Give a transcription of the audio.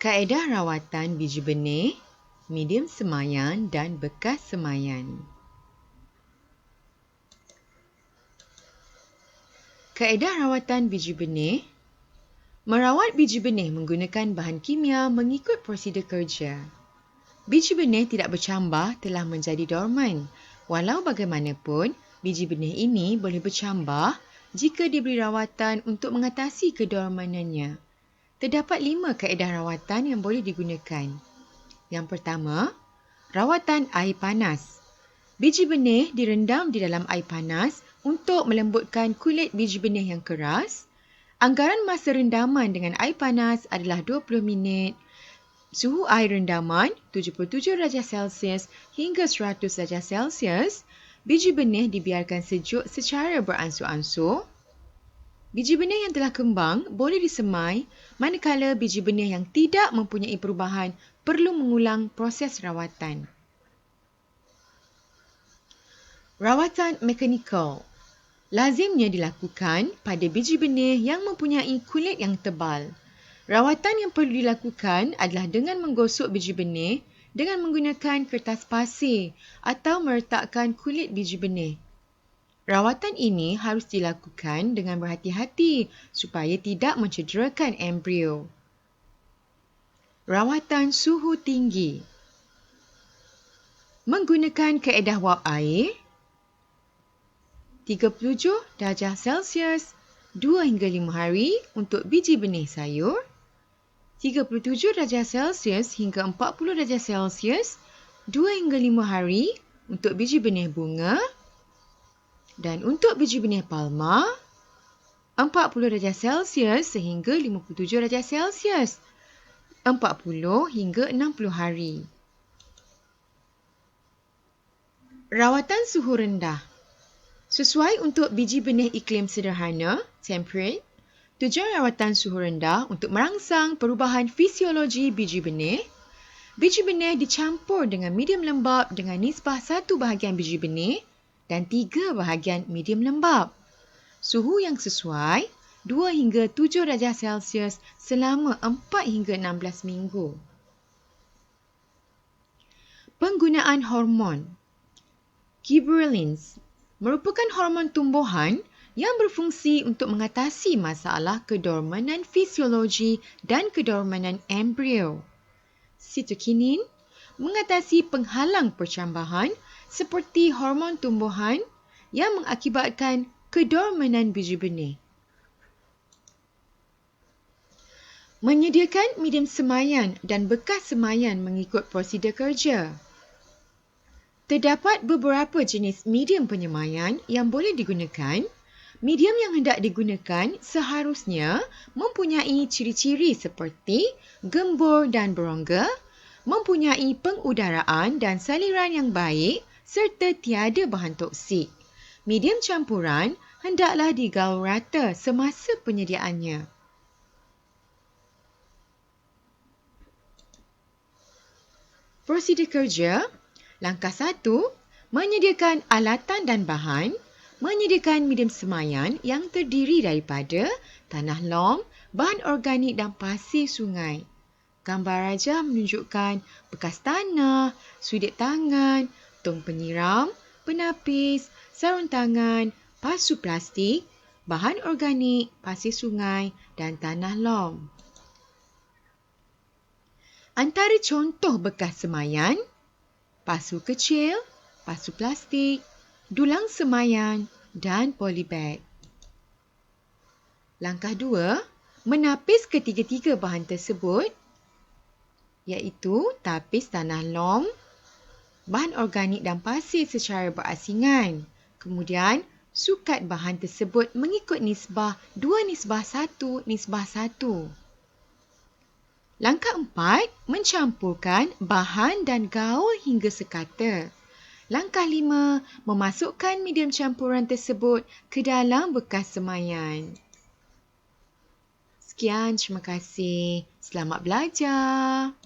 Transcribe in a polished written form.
Kaedah rawatan biji benih, medium semayan dan bekas semayan. Kaedah rawatan biji benih. Merawat biji benih menggunakan bahan kimia mengikut prosedur kerja. Biji benih tidak bercambah telah menjadi dorman. Walau bagaimanapun, biji benih ini boleh bercambah jika diberi rawatan untuk mengatasi kedormanannya. Terdapat 5 kaedah rawatan yang boleh digunakan. Yang pertama, rawatan air panas. Biji benih direndam di dalam air panas untuk melembutkan kulit biji benih yang keras. Anggaran masa rendaman dengan air panas adalah 20 minit. Suhu air rendaman 77 darjah Celsius hingga 100 darjah Celsius. Biji benih dibiarkan sejuk secara beransur-ansur. Biji benih yang telah kembang boleh disemai, manakala biji benih yang tidak mempunyai perubahan perlu mengulang proses rawatan. Rawatan mekanikal lazimnya dilakukan pada biji benih yang mempunyai kulit yang tebal. Rawatan yang perlu dilakukan adalah dengan menggosok biji benih dengan menggunakan kertas pasir atau meretakkan kulit biji benih. Rawatan ini harus dilakukan dengan berhati-hati supaya tidak mencederakan embrio. Rawatan suhu tinggi. Menggunakan kaedah wap air 37 darjah Celsius 2 hingga 5 hari untuk biji benih sayur, 37 darjah Celsius hingga 40 darjah Celsius 2 hingga 5 hari untuk biji benih bunga, dan untuk biji benih palma, 40 darjah Celsius sehingga 57 darjah Celsius, 40 hingga 60 hari. Rawatan suhu rendah. Sesuai untuk biji benih iklim sederhana, temperate, tujuan rawatan suhu rendah untuk merangsang perubahan fisiologi biji benih. Biji benih dicampur dengan medium lembap dengan nisbah 1 bahagian biji benih dan 3 bahagian medium lembap. Suhu yang sesuai 2 hingga 7 darjah Celsius selama 4 hingga 16 minggu. Penggunaan hormon. Gibberellins merupakan hormon tumbuhan yang berfungsi untuk mengatasi masalah kedormanan fisiologi dan kedormanan embrio. Cytokinin mengatasi penghalang percambahan seperti hormon tumbuhan yang mengakibatkan kedormanan biji benih. Menyediakan medium semayan dan bekas semayan mengikut prosedur kerja. Terdapat beberapa jenis medium penyemayan yang boleh digunakan. Medium yang hendak digunakan seharusnya mempunyai ciri-ciri seperti gembur dan berongga, mempunyai pengudaraan dan saliran yang baik serta tiada bahan toksik. Medium campuran hendaklah digaul rata semasa penyediaannya. Prosedur kerja. Langkah 1, menyediakan alatan dan bahan. Menyediakan medium semayan yang terdiri daripada tanah lom, bahan organik dan pasir sungai. Gambar rajah menunjukkan bekas tanah, sudik tangan, tong penyiram, penapis, sarung tangan, pasu plastik, bahan organik, pasir sungai dan tanah lom. Antara contoh bekas semayan, pasu kecil, pasu plastik, dulang semayan dan polybag. Langkah 2, menapis ketiga-tiga bahan tersebut iaitu tapis tanah lom, bahan organik dan pasir secara berasingan. Kemudian, sukat bahan tersebut mengikut nisbah 2:1:1. Langkah 4, mencampurkan bahan dan gaul hingga sekata. Langkah 5, memasukkan medium campuran tersebut ke dalam bekas semayan. Sekian, terima kasih. Selamat belajar.